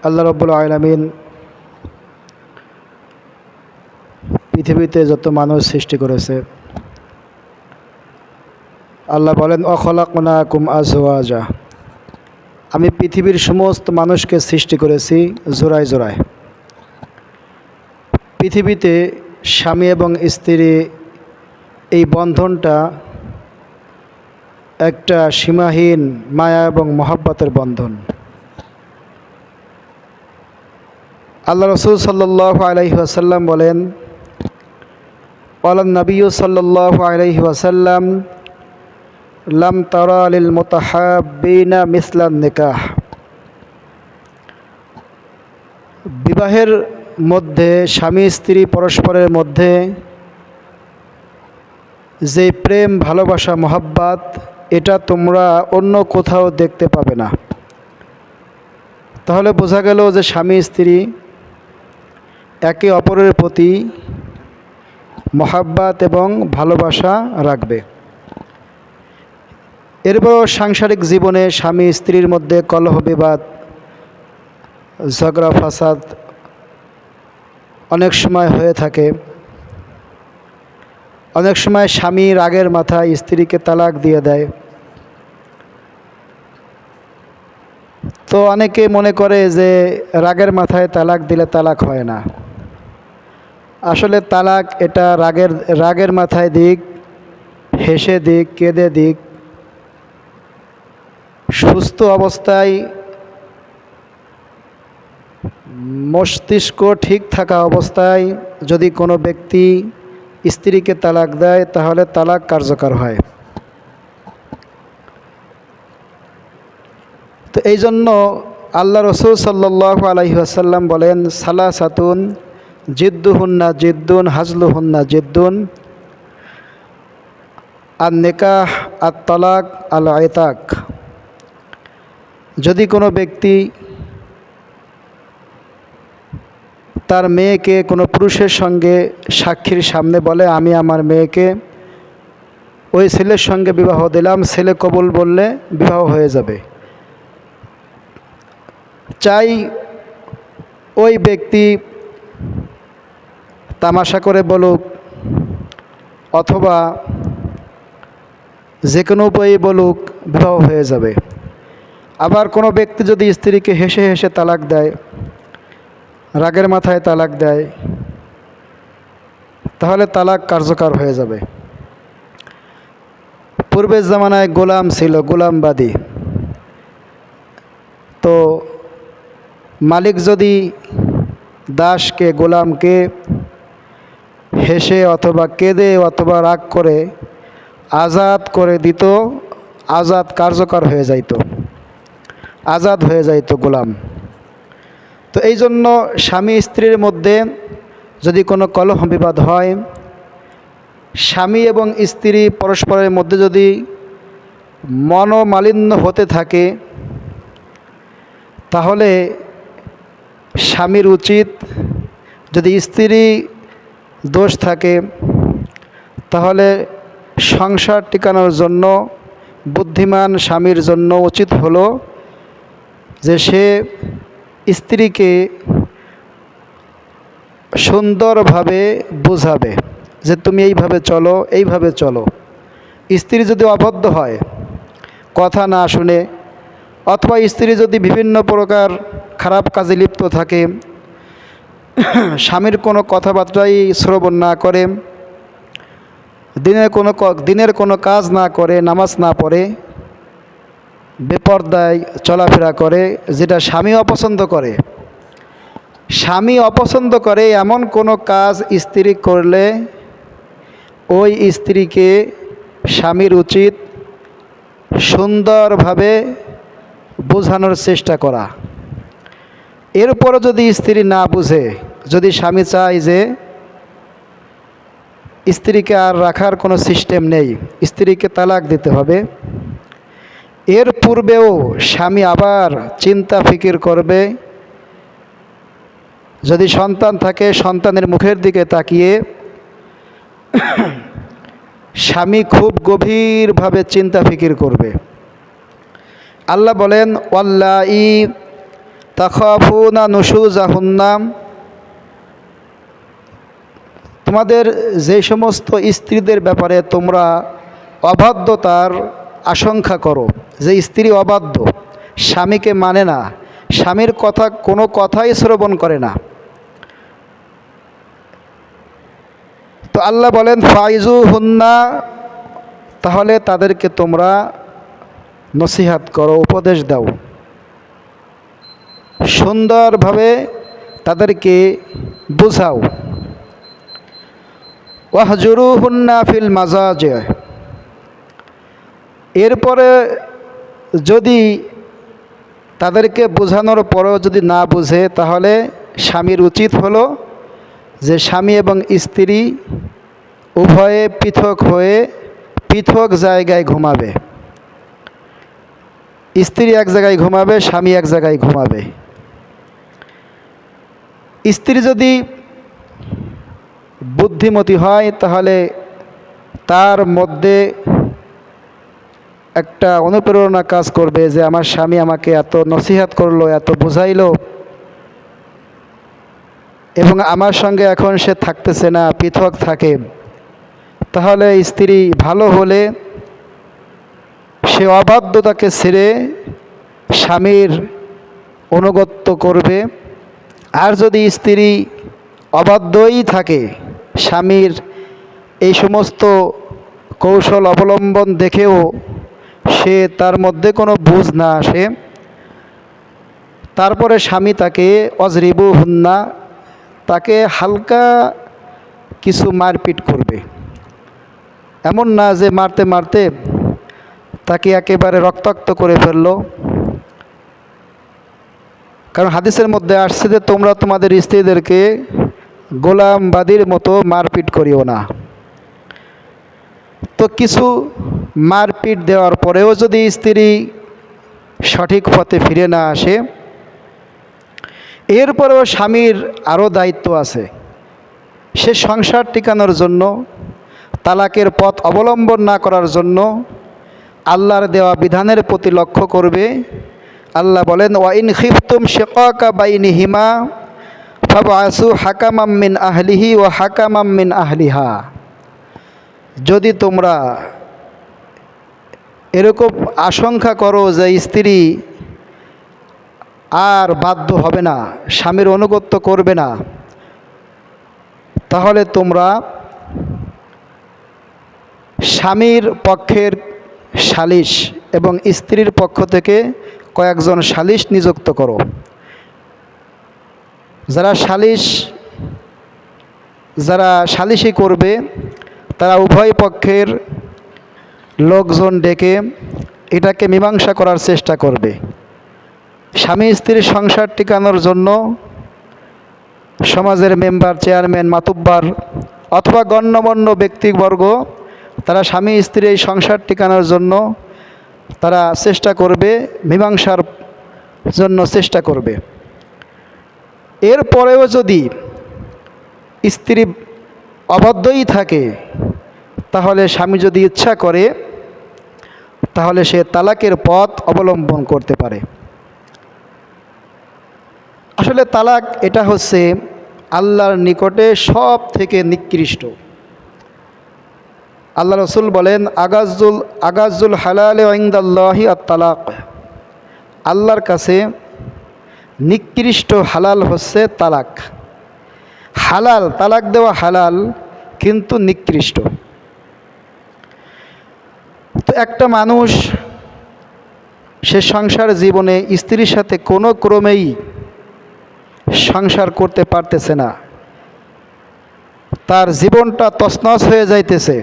আল্লাহ রাব্বুল আলামিন পৃথিবীতে যত মানুষ সৃষ্টি করেছে, আল্লাহ বলেন অখলাকনাকুম আজওয়াজা, আমি পৃথিবীর সমস্ত মানুষকে সৃষ্টি করেছি জোড়ায় জোড়ায়। পৃথিবীতে স্বামী এবং স্ত্রী এই বন্ধনটা একটা সীমাহীন মায়া এবং মহব্বতের বন্ধন। আল্লাহ রাসূল সাল্লাল্লাহু আলাইহি ওয়াসাল্লাম বলেন, ক্বালান নবী সাল্লাল্লাহু আলাইহি ওয়াসাল্লাম, লাম তারা লিল মুতাহাব্বিনা মিসলান নিকাহ। বিবাহের মধ্যে স্বামী স্ত্রী পরস্পরের মধ্যে যে প্রেম ভালোবাসা মহব্বত, এটা তোমরা অন্য কোথাও দেখতে পাবে না। তাহলে বোঝা গেল যে স্বামী স্ত্রী একে অপরের প্রতি মহব্বত এবং ভালোবাসা রাখবে। এরপরও সাংসারিক জীবনে স্বামী স্ত্রীর মধ্যে কলহ বিবাদ, ঝগড়া ফাসাদ অনেক সময় হয়ে থাকে। অনেক সময় স্বামী রাগের মাথায় স্ত্রীকে তালাক দিয়ে দেয়। তো অনেকে মনে করে যে রাগের মাথায় তালাক দিলে তালাক হয় না। আসলে তালাক এটা রাগের মাথায় দিক, হেসে দিক, কেঁদে দিক, সুস্থ অবস্থায় মস্তিষ্ক ঠিক থাকা অবস্থায় যদি কোনো ব্যক্তি স্ত্রীকে তালাক দেয়, তাহলে তালাক কার্যকর হয়। তো এই জন্য আল্লাহ রাসূল সাল্লাল্লাহু আলাইহি ওয়াসাল্লাম বলেন, সালাসাতুন জিদ্দুহুন্না জিদ্দুন হাজলুহুন্না জিদ্দুন, আন নিকাহ, আত তালাক, আল ইতাক। যদি কোনো ব্যক্তি তার মেয়েকে কোনো পুরুষের সঙ্গে সাক্ষীর সামনে বলে, আমি আমার মেয়েকে ওই ছেলের সঙ্গে বিবাহ দিলাম, ছেলে কবুল বললে বিবাহ হয়ে যাবে। চাই ওই ব্যক্তি তামাশা করে বলুক অথবা যে কোনো উপায়ে বলুক, বিবাহ হয়ে যাবে। আবার কোনো ব্যক্তি যদি স্ত্রীকে হেসে হেসে তালাক দেয়, রাগের মাথায় তালাক দেয়, তাহলে তালাক কার্যকর হয়ে যাবে। পূর্বের জামানায় গোলাম ছিল, গোলামবাদী। তো মালিক যদি দাসকে, গোলামকে হেসে অথবা কেঁদে অথবা রাগ করে আজাদ করে দিত, আজাদ কার্যকর হয়ে যাইত, আজাদ হয়ে যাইত গোলাম। তো এই জন্য স্বামী স্ত্রীর মধ্যে যদি কোনো কলহ বিবাদ হয়, স্বামী এবং স্ত্রী পরস্পরের মধ্যে যদি মনোমালিন্য হতে থাকে, তাহলে স্বামীর উচিত, যদি স্ত্রী দোষ থাকে, তাহলে সংসার টিকানোর জন্য বুদ্ধিমান স্বামীর জন্য উচিত হলো যে সে স্ত্রীকে সুন্দরভাবে বোঝাবে যে তুমি এইভাবে চলো, এইভাবে চলো। স্ত্রী যদি অবদ্ধ হয়, কথা না শুনে, অথবা স্ত্রী যদি বিভিন্ন প্রকার খারাপ কাজে লিপ্ত থাকে, স্বামীর কোনো কথাবার্তাই শ্রবণ না করে, দিনের কোনো কাজ না করে, নামাজ না পড়ে, বেপরদায় চলাফেরা করে, যেটা স্বামী অপছন্দ করে, স্বামী অপছন্দ করে এমন কোনো কাজ স্ত্রী করলে ওই স্ত্রীকে স্বামীর উচিত সুন্দরভাবে বোঝানোর চেষ্টা করা। এরপরও যদি স্ত্রী না বুঝে, যদি স্বামী চায় যে স্ত্রীকে আর রাখার কোনো সিস্টেম নেই, স্ত্রীকে তালাক দিতে হবে, এর পূর্বেও স্বামী আবার চিন্তা ফিকির করবে। যদি সন্তান থাকে, সন্তানের মুখের দিকে তাকিয়ে স্বামী খুব গভীরভাবে চিন্তা ফিকির করবে। আল্লাহ বলেন, ওয়াল্লাহি তাখাফুনা নুশুজাহুন্না, তোমাদের যে সমস্ত স্ত্রীদের ব্যাপারে তোমরা অবাধ্যতার আশঙ্কা করো, যে স্ত্রী অবাধ্য, স্বামীকে মানে না, স্বামীর কথা কোনো কথাই শ্রবণ করে না, তো আল্লাহ বলেন ফাইজুহুন্না, তাহলে তাদেরকে তোমরা নসিহাত করো, উপদেশ দাও, সুন্দরভাবে তাদেরকে বুঝাও। ওয়াহজুরুহুন্না ফিল মাজাজি, এরপরে যদি তাদেরকে বোঝানোর পরেও যদি না বুঝে, তাহলে স্বামীর উচিত হলো যে স্বামী এবং স্ত্রী উভয়ে পৃথক হয়ে পৃথক জায়গায় ঘুমাবে। স্ত্রী এক জায়গায় ঘুমাবে, স্বামী এক জায়গায় ঘুমাবে। স্ত্রী যদি বুদ্ধিমতী হয়, তাহলে তার মধ্যে একটা অনুপ্রেরণা কাজ করবে যে আমার স্বামী আমাকে এত নসিহত করলো, এত বুঝাইলো, এবং আমার সঙ্গে এখন সে থাকতেছে না, পৃথক থাকে, তাহলে স্ত্রী ভালো হলে সে অবাধ্যতাকে ছেড়ে স্বামীর অনুগত্য করবে। আর যদি স্ত্রী অবাধ্যই থাকে, স্বামীর এই সমস্ত কৌশল অবলম্বন দেখেও সে তার মধ্যে কোনো বুঝ না আসে, তারপরে স্বামী তাকে অজরিবুহুন্না, তাকে হালকা কিছু মারপিট করবে। এমন না যে মারতে মারতে তাকে একেবারে রক্তাক্ত করে ফেললো, কারণ হাদিসের মধ্যে আসছে যে তোমরা তোমাদের স্ত্রীদেরকে গোলামবাদীর মতো মারপিট করিও না। তো কিছু মারপিট দেওয়ার পরেও যদি স্ত্রী সঠিক পথে ফিরে না আসে, এরপরেও স্বামীর আরও দায়িত্ব আছে। সে সংসার টিকানোর জন্য, তালাকের পথ অবলম্বন না করার জন্য আল্লাহর দেওয়া বিধানের প্রতি লক্ষ্য করবে। আল্লাহ বলেন ওয়াইন খিফতুম শিকাকা বাইনিহিমা ফাবআসু হাকামাম মিন আহলিহি ওয়া হাকামাম মিন আহলিহা, যদি তোমরা এরকম আশঙ্কা করো যে স্ত্রী আর বাধ্য হবে না, স্বামীর অনুগত্য করবে না, তাহলে তোমরা স্বামীর পক্ষের সালিশ এবং স্ত্রীর পক্ষ থেকে কয়েকজন সালিশ নিযুক্ত করো। যারা সালিশি করবে, তারা উভয় পক্ষের লোকজন ডেকে এটাকে মীমাংসা করার চেষ্টা করবে। স্বামী স্ত্রীর সংসার টিকানোর জন্য সমাজের মেম্বার, চেয়ারম্যান, মাতুব্বার অথবা গণ্যমান্য ব্যক্তিবর্গ, তারা স্বামী স্ত্রীর এই সংসার টিকানোর জন্য তারা চেষ্টা করবে, মীমাংসার জন্য চেষ্টা করবে। এরপরেও যদি স্ত্রী অবাধ্যই থাকে, তাহলে স্বামী যদি ইচ্ছা করে, তাহলে সে তালাকের পথ অবলম্বন করতে পারে। আসলে তালাক এটা হচ্ছে আল্লাহর নিকটে সব থেকে নিকৃষ্ট। আল্লাহ রসুল বলেন আগাজুল হালাল ইনদাল্লাহি আত-তালাক, আল্লাহর কাছে নিকৃষ্ট হালাল হচ্ছে তালাক। হালাল, তালাক দেওয়া হালাল, কিন্তু নিকৃষ্ট। তো একটা মানুষ সে সংসার জীবনে স্ত্রীর সাথে কোনো ক্রমেই সংসার করতে পারতেছে না, তার জীবনটা তছনছ হয়ে যাইতেছে,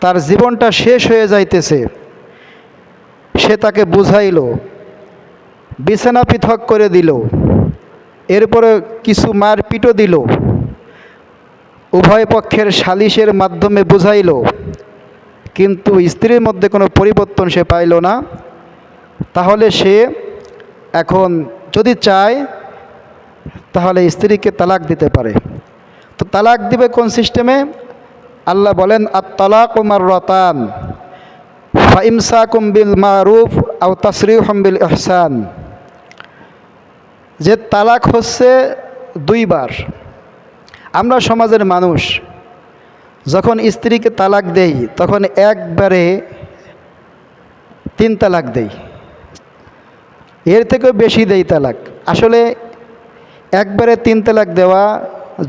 তার জীবনটা শেষ হয়ে যাইতেছে, সে তাকে বুঝাইল, বিছানা পৃথক করে দিল, এরপরে কিছু মারপিটও দিল, উভয় পক্ষের সালিশের মাধ্যমে বুঝাইল, কিন্তু স্ত্রীর মধ্যে কোনো পরিবর্তন সে পাইল না, তাহলে সে এখন যদি চায় তাহলে স্ত্রীকে তালাক দিতে পারে। তো তালাক দিবে কোন সিস্টেমে? আল্লাহ বলেন আত-তালাকু মাররাতান ফাইমসাকুম বিল মারুফ আও তাসরিহুম বিল ইহসান, যে তালাক হচ্ছে দুইবার। আমরা সমাজের মানুষ যখন স্ত্রীকে তালাক দেই তখন একবারে 3 তালাক দেই, এর থেকেও বেশি দেই তালাক। আসলে একবারে 3 তালাক দেওয়া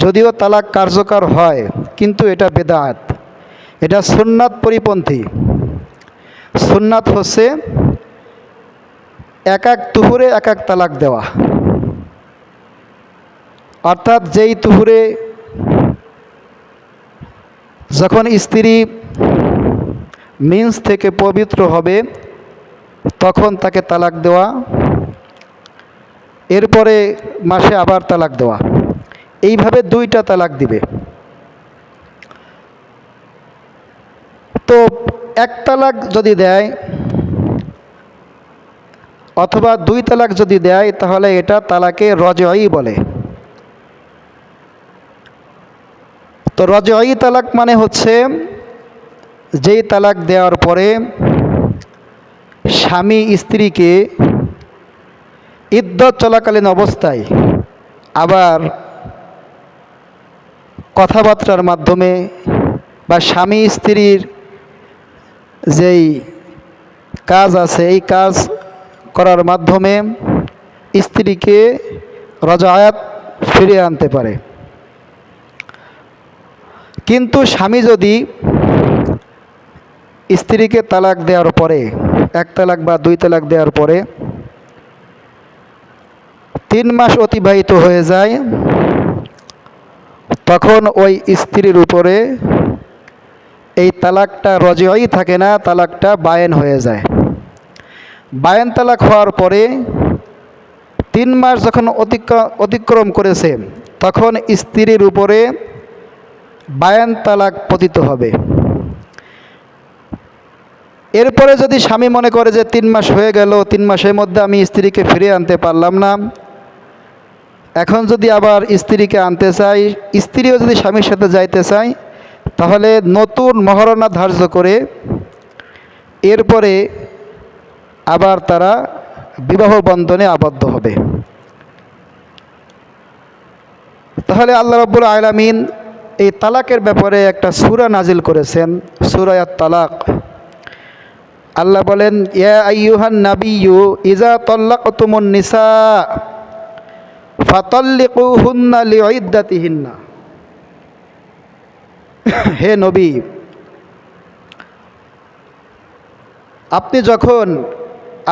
যদিও তালাক কার্যকর হয়, কিন্তু এটা বেদাত, এটা সুন্নাত পরিপন্থী। সুন্নাত হচ্ছে এক এক তুহুরে এক এক তালাক দেওয়া, অর্থাৎ যেই তুহুরে যখন স্ত্রী মিন্স থেকে পবিত্র হবে তখন তাকে তালাক দেওয়া, এরপরে মাসে আবার তালাক দেওয়া, এইভাবে 2টা তালাক দিবে। তো 1 তালাক যদি দেয় অথবা 2 তালাক যদি দেয় তাহলে এটা তালাকে রজঈ বলে। তো রজঈ তালাক মানে হচ্ছে যেই তালাক দেওয়ার পরে স্বামী স্ত্রীকে ইদ্যত চলাকালীন অবস্থায় আবার কথাবার্তার মাধ্যমে বা স্বামী স্ত্রীর যেই কাজ আছে এই কাজ করার মাধ্যমে স্ত্রীকে রজায়াত ফিরিয়ে আনতে পারে। কিন্তু স্বামী যদি স্ত্রীকে তালাক দেওয়ার পরে 1 তালাক বা 2 তালাক দেওয়ার পরে 3 মাস অতিবাহিত হয়ে যায়, তখন ওই স্ত্রীর উপরে এই তালাকটা রজঈ থাকে না, তালাকটা বায়েন হয়ে যায়। বায়েন তালাক হওয়ার পরে 3 মাস যখন অতিক্রম করেছে তখন স্ত্রীর উপরে বায়েন তালাক পতিত হবে। এরপরে যদি স্বামী মনে করে যে 3 মাস হয়ে গেল, 3 মাসের মধ্যে আমি স্ত্রীকে ফিরিয়ে আনতে পারলাম না, এখন যদি আবার স্ত্রীকে আনতে চাই, স্ত্রীও যদি স্বামীর সাথে যাইতে চায়, তাহলে নতুন মহারণা ধার্য করে এরপরে আবার তারা বিবাহ বন্ধনে আবদ্ধ হবে। তাহলে আল্লাহ রাব্বুল আলামিন এই তালাকের ব্যাপারে একটা সূরা নাজিল করেছেন, সূরা আত-তালাক। আল্লাহ বলেন, ইয়া আইয়ুহান নাবিয়্যু ইযা তাল্লাকতুমুন নিসা ফাতাল্লিকুহুন্না লিইদ্দাতিহিন্না। হে নবী, আপনি যখন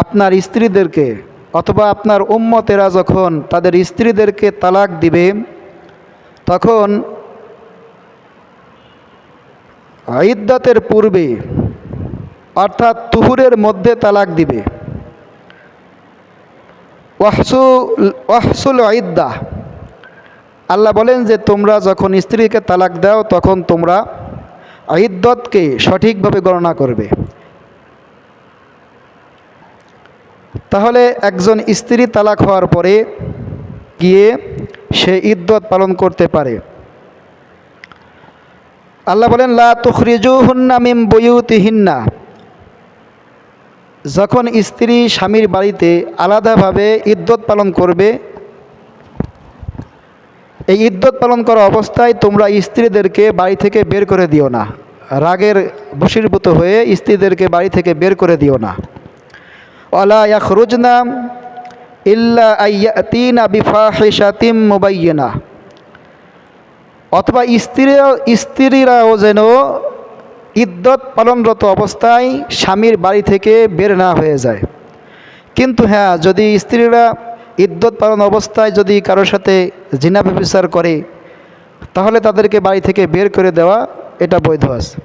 আপনার স্ত্রীদেরকে অথবা আপনার উম্মতেরা যখন তাদের স্ত্রীদেরকে তালাক দিবে তখন ইদ্দাতের পূর্বে অর্থাৎ তুহুরের মধ্যে তালাক দিবে। ওয়াহসুল ইদ্দা, আল্লাহ বলেন যে তোমরা যখন স্ত্রীকে তালাক দাও তখন তোমরা ইদ্দতকে সঠিকভাবে গণনা করবে। তাহলে একজন স্ত্রী তালাক হওয়ার পরে গিয়ে সে ইদ্দত পালন করতে পারে। আল্লাহ বলেন, লা তুখরিজুহুন্না মিন বুয়ুতিহিন্না, যখন স্ত্রী স্বামীর বাড়িতে আলাদাভাবে ইদ্দত পালন করবে, এই ইদ্দত পালন করা অবস্থায় তোমরা স্ত্রীদেরকে বাড়ি থেকে বের করে দিও না, রাগের বশীভূত হয়ে স্ত্রীদেরকে বাড়ি থেকে বের করে দিও না। ওয়ালা ইয়াখরুজনা ইল্লা আইয়াতিনা বিফাহিশাতিম মুবায়্যিনা, অথবা স্ত্রীরাও যেন ইদ্দত পালনরত অবস্থায় স্বামীর বাড়ি থেকে বের না হয়ে যায়। কিন্তু হ্যাঁ, যদি স্ত্রীরা ইদ্দত পালন অবস্থায় যদি কারোর সাথে জিনা ব্যভিচার করে তাহলে তাদেরকে বাড়ি থেকে বের করে দেওয়া এটা বৈধ আছে।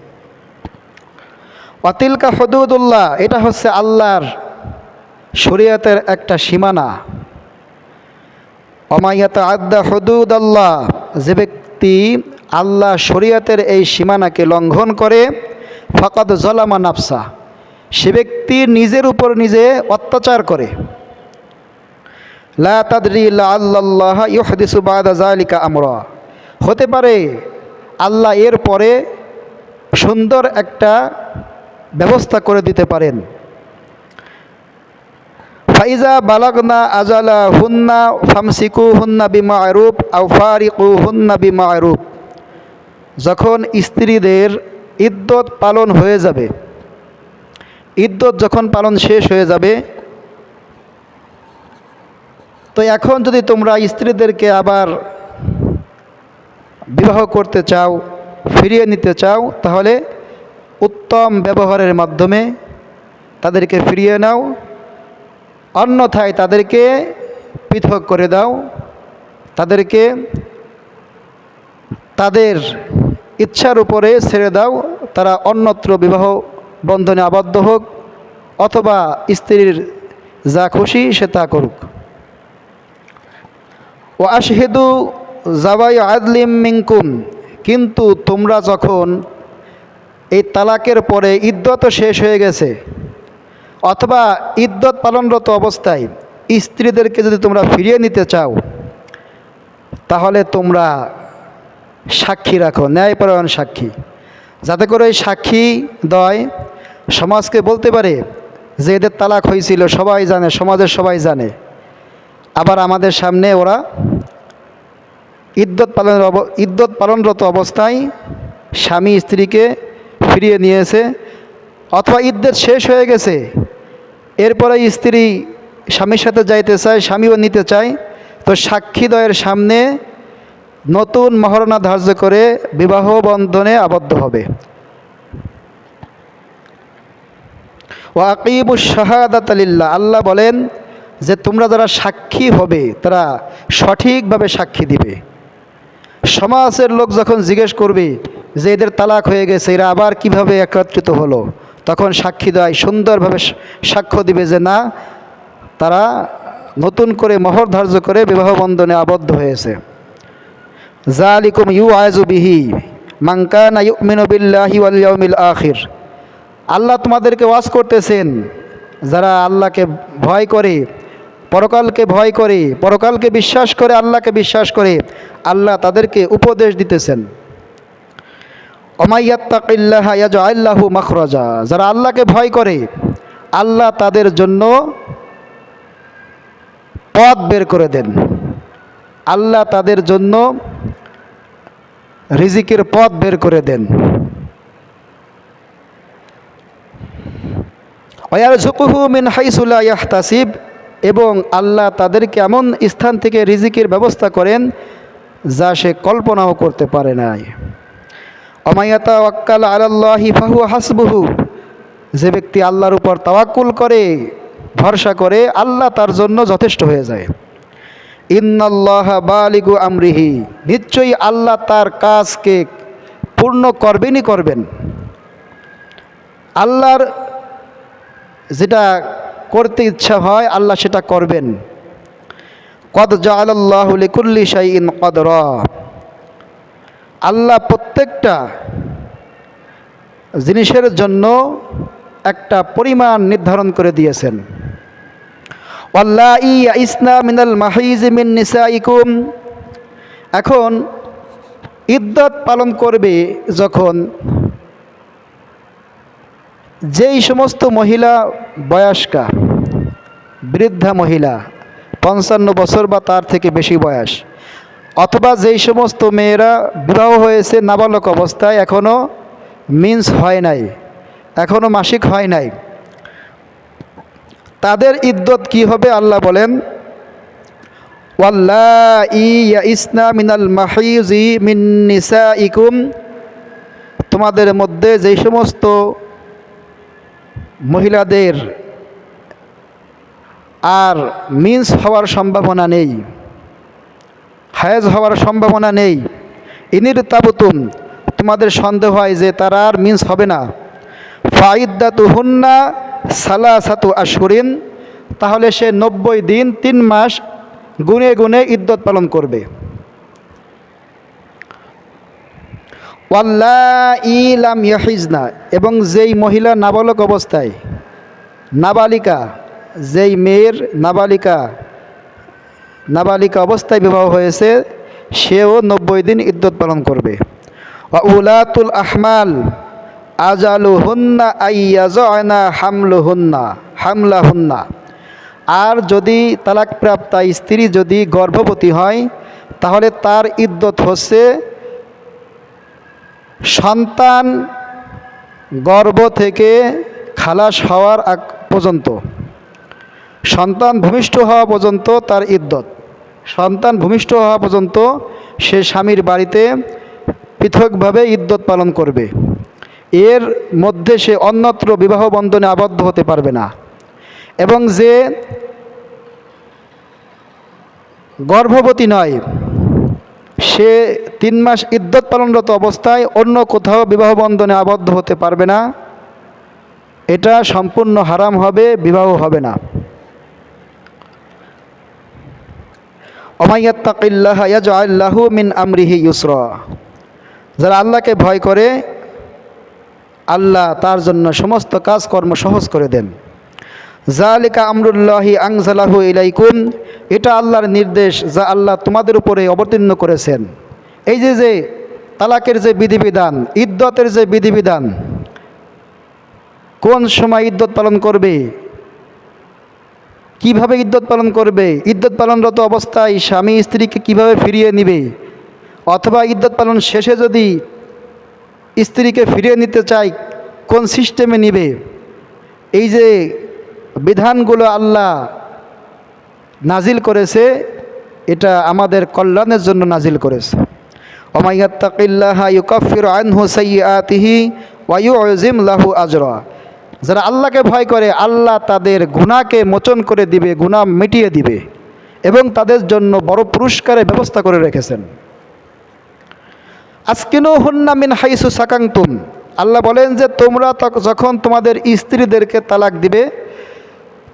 ওয়াতিলকা হুদুদুল্লাহ, এটা হচ্ছে আল্লাহর শরীয়তের একটা সীমানা। ওয়া মান ইয়াতাআদ্দা হুদুদাল্লাহ, যে ব্যক্তি আল্লাহ শরীয়তের এই সীমানাকে লঙ্ঘন করে, ফাকাদ যালামা নাফসা, সে ব্যক্তি নিজের উপর নিজে অত্যাচার করে। লা তাদরি লাআল্লাল্লাহ ইউহদিসু বা'দা যালিকা আমরা, হতে পারে আল্লাহ এর পরে সুন্দর একটা ব্যবস্থা করে দিতে পারেন। ফাইজা বালাগনা আজালা হুন্না ফামসিকু হুন্না বিমা'রুফ আও ফারিকু হুন্না বিমা'রুফ। যখন স্ত্রীদের ইদ্যত পালন হয়ে যাবে, ইদ্যত যখন পালন শেষ হয়ে যাবে, তো এখন যদি তোমরা স্ত্রীদেরকে আবার বিবাহ করতে চাও, ফিরিয়ে নিতে চাও, তাহলে উত্তম ব্যবহারের মাধ্যমে তাদেরকে ফিরিয়ে নাও, অন্যথায় তাদেরকে পৃথক করে দাও, তাদেরকে তাদের ইচ্ছার উপরে ছেড়ে দাও, তারা অন্যত্র বিবাহ বন্ধনে আবদ্ধ হোক, অথবা স্ত্রীর যা খুশি সে তা করুক। ও আশহেদু জাওয়াই আদলিম মিনকুম, কিন্তু তোমরা যখন এই তালাকের পরে ইদ্যত শেষ হয়ে গেছে, অথবা ইদ্যত পালনরত অবস্থায় স্ত্রীদেরকে যদি তোমরা ফিরিয়ে নিতে চাও, তাহলে তোমরা সাক্ষী রাখো, ন্যায়পরায়ণ সাক্ষী, যাতে করে এই সাক্ষী দয় সমাজকে বলতে পারে যে এদের তালাক হয়েছিল, সবাই জানে, সমাজের সবাই জানে। আবার আমাদের সামনে ওরা ইদ্যত পালনরত অবস্থায় স্বামী স্ত্রীকে ফিরিয়ে নিয়েছে, অথবা ইদ্যত শেষ হয়ে গেছে, এরপরে স্ত্রী স্বামীর সাথে যাইতে চায়, স্বামীও নিতে চায়, তো সাক্ষীদ্বয়ের সামনে নতুন মহারণা ধার্য করে বিবাহ বন্ধনে আবদ্ধ হবে। ওয়া আকিমুশ শাহাদাতা লিল্লাহ, আল্লাহ বলেন যে তোমরা যারা সাক্ষী হবে তারা সঠিকভাবে সাক্ষী দিবে। সমাজের লোক যখন জিজ্ঞেস করবে যে এদের তালাক হয়ে গেছে, এরা আবার কিভাবে একত্রিত হলো, তখন সাক্ষী দেয় সুন্দরভাবে সাক্ষ্য দিবে যে না, তারা নতুন করে মোহর ধার্য করে বিবাহ বন্ধনে আবদ্ধ হয়েছে। যালিকুম ইউআযু বিহি মান কানা ইউমিনু বিল্লাহি ওয়াল ইয়াউমিল আখির, আল্লাহ তোমাদেরকে ওয়াজ করতেছেন যারা আল্লাহকে ভয় করে, পরকালকে ভয় করে, পরকালকে বিশ্বাস করে, আল্লাহকে বিশ্বাস করে, আল্লাহ তাদেরকে উপদেশ দিতেছেন। ওমাইয়াত্তাকিল্লাহা ইয়াজআল লাহু মাখরাজা, যারা আল্লাহকে ভয় করে আল্লাহ তাদের জন্য পথ বের করে দেন, আল্লাহ তাদের জন্য রিজিকের পথ বের করে দেন। ওয়ারযুকুহু মিন হাইসু লা ইয়াহতাসিব, এবং আল্লাহ তাদেরকে এমন স্থান থেকে রিজিকের ব্যবস্থা করেন যা সে কল্পনাও করতে পারে নাই। ওমান ইয়াতাওয়াক্কাল আলাল্লাহি ফাহুয়া হাসবুহু, যে ব্যক্তি আল্লাহর উপর তাওয়াক্কুল করে, ভরসা করে, আল্লাহ তার জন্য যথেষ্ট হয়ে যায়। ইন্নাল্লাহা বালিগু আমরিহি, নিশ্চয়ই আল্লাহ তার কাজকে পূর্ণ করবেনই করবেন। আল্লাহর যেটা করতে ইচ্ছা হয় আল্লাহ সেটা করবেন। কদ জাআলাল্লাহু লিকুল্লি শাইইন কদরা, আল্লাহ প্রত্যেকটা জিনিসের জন্য একটা পরিমাণ নির্ধারণ করে দিয়েছেন। ওয়াল্লাহি ইয়াইসনা মিনাল মাহিজ মিন নিসাইকুম, এখন ইদ্যত পালন করবে যখন যেই সমস্ত মহিলা বয়স্কা, বৃদ্ধা মহিলা, 55 বছর বা তার থেকে বেশি বয়স, অথবা যেই সমস্ত মেয়েরা বিবাহ হয়েছে নাবালক অবস্থায়, এখনও মিন্স হয় নাই, এখনও মাসিক হয় নাই, তাদের ইদ্যত কি হবে? আল্লাহ বলেন ওয়াল্লাহি ইয়াইসনা মিনাল মাহিজি মিন নিসাইকুম, তোমাদের মধ্যে যেই সমস্ত মহিলাদের আর মিন্স হওয়ার সম্ভাবনা নেই, হায়েজ হওয়ার সম্ভাবনা নেই, ইনির তাবুতুম, তোমাদের সন্দেহ হয় যে তারা আর মিন্স হবে না, ফাইদ্দাতুহুন্না সালাসাতু আশহুরিন, তাহলে সে 90 দিন 3 মাস গুনে গুনে ইদ্যত পালন করবে। ওয়াল্লাহি লাম ইয়াহিজনা, এবং যেই মহিলা নাবালক অবস্থায়, নাবালিকা, যেই মেয়ের নাবালিকা অবস্থায় বিবাহ হয়েছে, সেও 90 দিন ইদ্যত পালন করবে। ওয়া উলাতুল আহমাল আজালুহুন্না আইয়াযআনা হামলাহুন্না, আর যদি তালাকপ্রাপ্তা স্ত্রী যদি গর্ভবতী হয় তাহলে তার ইদ্যত হচ্ছে সন্তান গর্ভ থেকে খালাস হওয়ার আগ পর্যন্ত, সন্তান ভূমিষ্ঠ হওয়া পর্যন্ত তার ইদ্যত। সন্তান ভূমিষ্ঠ হওয়া পর্যন্ত সে স্বামীর বাড়িতে পৃথকভাবে ইদ্যত পালন করবে। এর মধ্যে সে অন্যত্র বিবাহ বন্ধনে আবদ্ধ হতে পারবে না। এবং যে গর্ভবতী নয় সে 3 মাস ইদ্যত পালনরত অবস্থায় অন্য কোথাও বিবাহ বন্ধনে আবদ্ধ হতে পারবে না। এটা সম্পূর্ণ হারাম হবে, বিবাহ হবে না। ওমাইয়াত্তাকিল্লাহা ইয়াজআল লাহু মিন আমরিহি ইউসরা, যারা আল্লাহকে ভয় করে আল্লাহ তার জন্য সমস্ত কাজকর্ম সহজ করে দেন। যালিকা আমরুল্লাহি আনজালাহু ইলাইকুম, এটা আল্লাহর নির্দেশ যা আল্লাহ তোমাদের উপরে অবতীর্ণ করেছেন। এই যে তালাকের যে বিধিবিধান, ইদ্যতের যে বিধিবিধান, কোন সময় ইদ্যত পালন করবে, কিভাবে ইদ্যত পালন করবে, ইদ্যত পালনরত অবস্থায় স্বামী স্ত্রীকে কিভাবে ফিরিয়ে নিবে, অথবা ইদ্যত পালন শেষে যদি স্ত্রীকে ফিরিয়ে নিতে চায় কোন সিস্টেমে নিবে, এই যে বিধানগুলো আল্লাহ নাজিল করেছে এটা আমাদের কল্যাণের জন্য নাজিল করেছে। ওমাইয়াত্তাকিল্লাহা ইউকাফিরু আনহু সাইয়্যাতিহি ওয়া ইউযিম লাহু আজরা, যারা আল্লাহকে ভয় করে আল্লাহ তাদের গুনাহকে মোচন করে দিবে, গুনাহ মিটিয়ে দিবে এবং তাদের জন্য বড় পুরস্কারের ব্যবস্থা করে রেখেছেন। আসকিনুহুন্না মিন হাইসু সাকানতুম, আল্লাহ বলেন যে তোমরা যখন তোমাদের স্ত্রীদেরকে তালাক দিবে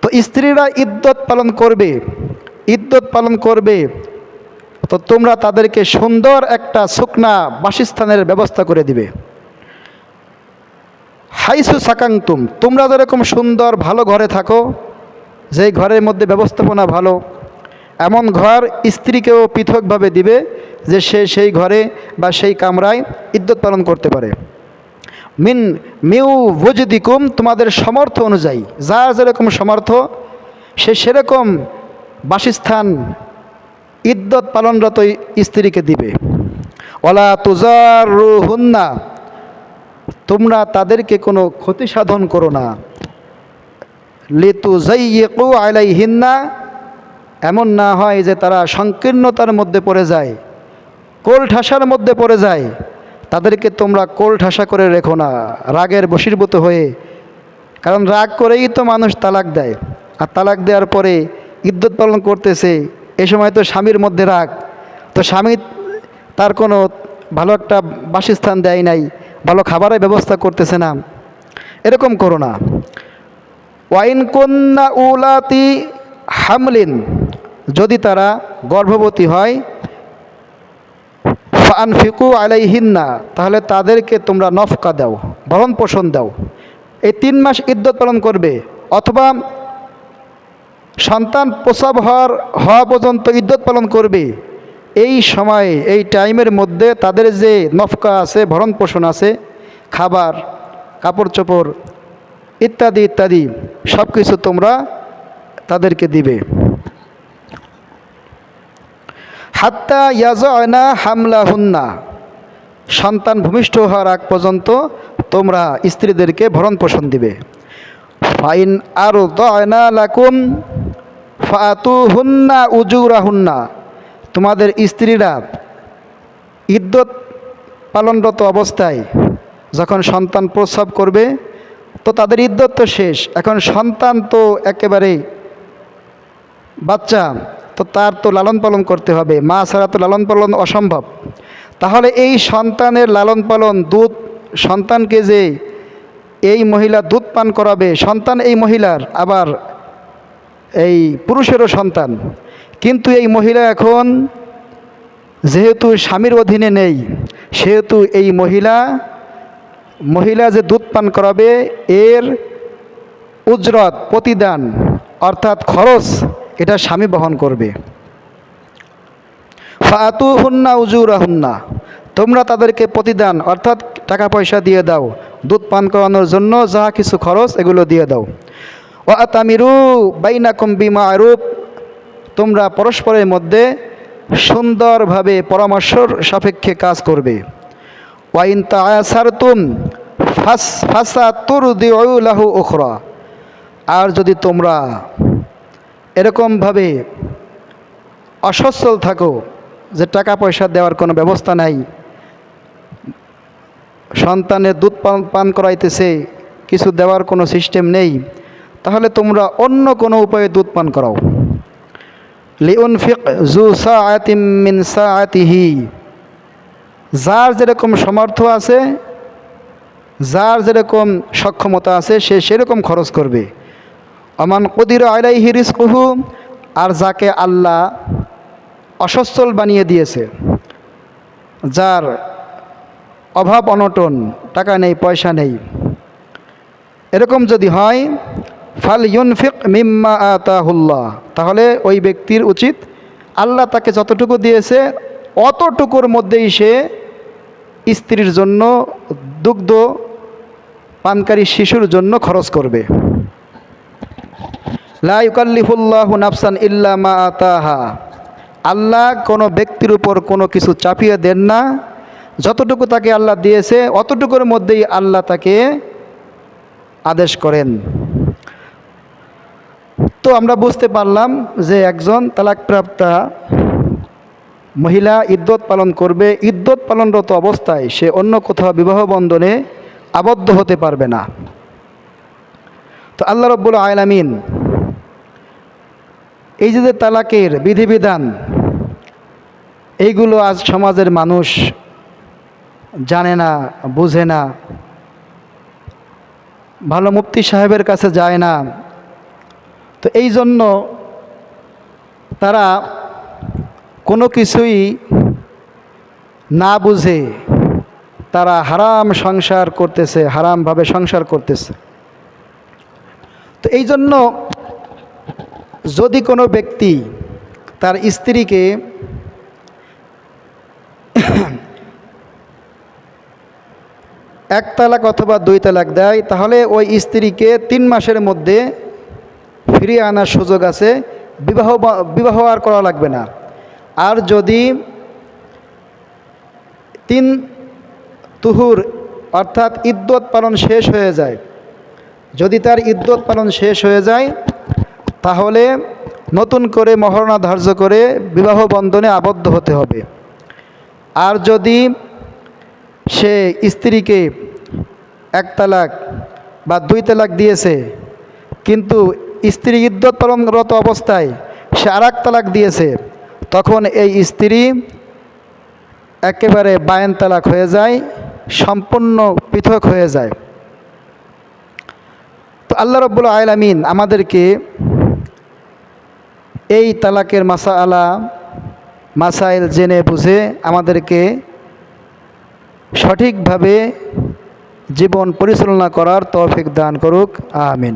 তো স্ত্রীরা ইদ্যত পালন করবে, ইদ্যত পালন করবে তো তোমরা তাদেরকে সুন্দর একটা শুকনা বাসস্থানের ব্যবস্থা করে দিবে। হাইসু সাকাংতুম, তোমরা যেরকম সুন্দর ভালো ঘরে থাকো, যেই ঘরের মধ্যে ব্যবস্থাপনা ভালো, এমন ঘর স্ত্রীকেও পৃথকভাবে দিবে যে সে সেই ঘরে বা সেই কামরায় ইদ্যত পালন করতে পারে। মিন মিউ ওয়াজদিকুম, তোমাদের সামর্থ্য অনুযায়ী, যার যেরকম সামর্থ্য সে সেরকম বাসস্থান ইদ্যত পালনরত স্ত্রীকে দিবে। ওয়ালা তুজারুহুন্না, তোমরা তাদেরকে কোনো ক্ষতি সাধন করো না। লিতুযায়্যিকু আলাইহিন্না, এমন না হয় যে তারা সংকীর্ণতার মধ্যে পড়ে যায়, কোলঠাসার মধ্যে পড়ে যায়, তাদেরকে তোমরা কোলঠাসা করে রেখো না রাগের বশীভূত হয়ে। কারণ রাগ করেই তো মানুষ তালাক দেয়, আর তালাক দেওয়ার পরে ইদ্যত পালন করতেছে, এ সময় তো স্বামীর মধ্যে রাগ, তো স্বামী তার কোনো ভালো একটা বাসস্থান দেয় নাই, ভালো খাবারের ব্যবস্থা করতেছে না, এরকম করো না। ওয়াইন কুন্না উলাতি হামলিন, যদি তারা গর্ভবতী হয়, ফানফিকু আলাইহিন্না, তাহলে তাদেরকে তোমরা নফকা দাও, ভরণ পোষণ দাও। এই 3 মাস ইদ্যত পালন করবে, অথবা সন্তান প্রসব হওয়া পর্যন্ত ইদ্যত পালন করবে। এই সময়ে এই টাইমের মধ্যে তাদের যে নফকা আছে, ভরণ পোষণ আছে, খাবার, কাপড় চোপড় ইত্যাদি ইত্যাদি সব কিছু তোমরা তাদেরকে দিবে। হাত্তা ইয়াজআনা হামলাহুন্না, সন্তান ভূমিষ্ঠ হওয়ার আগ পর্যন্ত তোমরা স্ত্রীদেরকে ভরণ পোষণ দিবে। ফাইন আরদানা লাকুম ফাতুহুন্না উজুরাহুন্না, তোমাদের স্ত্রীরা ইদ্যত পালনরত অবস্থায় যখন সন্তান প্রসব করবে তো তাদের ইদ্যত তো শেষ, এখন সন্তান তো একেবারে বাচ্চা, তো তার তো লালন পালন করতে হবে, মা ছাড়া তো লালন পালন অসম্ভব। তাহলে এই সন্তানের লালন পালন, দুধ, সন্তানকে যে এই মহিলা দুধ পান করাবে, সন্তান এই মহিলার, আবার এই পুরুষেরও সন্তান, কিন্তু এই মহিলা এখন যেহেতু স্বামীর অধীনে নেই, সেহেতু এই মহিলা যে দুধ পান করাবে এর উজরত, প্রতিদান অর্থাৎ খরচ, এটা স্বামী বহন করবে। ফাতুহুন্না উজুরাহুন্না, তোমরা তাদেরকে প্রতিদান অর্থাৎ টাকা পয়সা দিয়ে দাও, দুধ পান করানোর জন্য যা কিছু খরচ এগুলো দিয়ে দাও। ওয়া আতামিরু বাইনাকুম বিমা'রুফ, তোমরা পরস্পরের মধ্যে সুন্দরভাবে পরামর্শর সাপেক্ষে কাজ করবে। ওয়া ইন তা'আসারতুম ফাসাতুরদিউ লাহু উখরা, আর যদি তোমরা এরকমভাবে অসচ্ছল থাকো যে টাকা পয়সা দেওয়ার কোনো ব্যবস্থা নাই, সন্তানের দুধ পান করাইতেছে, কিছু দেওয়ার কোনো সিস্টেম নেই, তাহলে তোমরা অন্য কোনো উপায়ে দুধ পান করাও। লিউনফিক যু সাআতিম মিন সাআতিহি, যার যেরকম সামর্থ্য আছে, যার যেরকম সক্ষমতা আছে, সে সেরকম খরচ করবে। আমান কুদিরা আলাইহি রিজকুহু, আর যাকে আল্লাহ অসচ্ছল বানিয়ে দিয়েছে, যার অভাব অনটন, টাকা নেই পয়সা নেই, এরকম যদি হয়, ফাল ইউনফিক মিম্মা আতাহুল্লাহ, তাহলে ওই ব্যক্তির উচিত আল্লাহ তাকে যতটুকু দিয়েছে অতটুকুর মধ্যেই সে স্ত্রীর জন্য, দুগ্ধ পানকারী শিশুর জন্য খরচ করবে। লা ইউকাল্লিফুল্লাহু নাফসান ইল্লা মা আতাহা, আল্লাহ কোনো ব্যক্তির উপর কোনো কিছু চাপিয়ে দেন না, যতটুকু তাকে আল্লাহ দিয়েছে অতটুকুর মধ্যেই আল্লাহ তাকে আদেশ করেন। তো আমরা বুঝতে পারলাম যে একজন তালাকপ্রাপ্তা মহিলা ইদ্যত পালন করবে, ইদ্যত পালনরত অবস্থায় সে অন্য কোথাও বিবাহ বন্ধনে আবদ্ধ হতে পারবে না। তো আল্লাহ রাব্বুল আলামিন এই যে তালাকের বিধিবিধান, এইগুলো আজ সমাজের মানুষ জানে না, বুঝে না, ভালো মুফতি সাহেবের কাছে যায় না। তো এই জন্য তারা কোনো কিছুই না বুঝে তারা হারাম সংসার করতেছে, হারামভাবে সংসার করতেছে। তো এই জন্য যদি কোনো ব্যক্তি তার স্ত্রীকে এক তালাক অথবা 2 তালাক দেয়, তাহলে ওই স্ত্রীকে 3 মাসের মধ্যে ফিরিয়ে আনার সুযোগ আছে, বিবাহ আর করা লাগবে না। আর যদি 3 তুহুর অর্থাৎ ইদ্যত পালন শেষ হয়ে যায়, যদি তার ইদ্যত পালন শেষ হয়ে যায়, তাহলে নতুন করে মহরনা ধার্য করে বিবাহ বন্ধনে আবদ্ধ হতে হবে। আর যদি সে স্ত্রীকে 1 তালাক বা 2 তালাক দিয়েছে, কিন্তু স্ত্রী ইদ্যত পালনরত অবস্থায় সে আর 1 তালাক দিয়েছে, তখন এই স্ত্রী একেবারে বায়েন তালাক হয়ে যায়, সম্পূর্ণ পৃথক হয়ে যায়। তো আল্লাহ রাব্বুল আলামিন আমাদেরকে এই তালাকের মাসাইল জেনে বুঝে আমাদেরকে সঠিকভাবে জীবন পরিচালনা করার তৌফিক দান করুক। আমিন।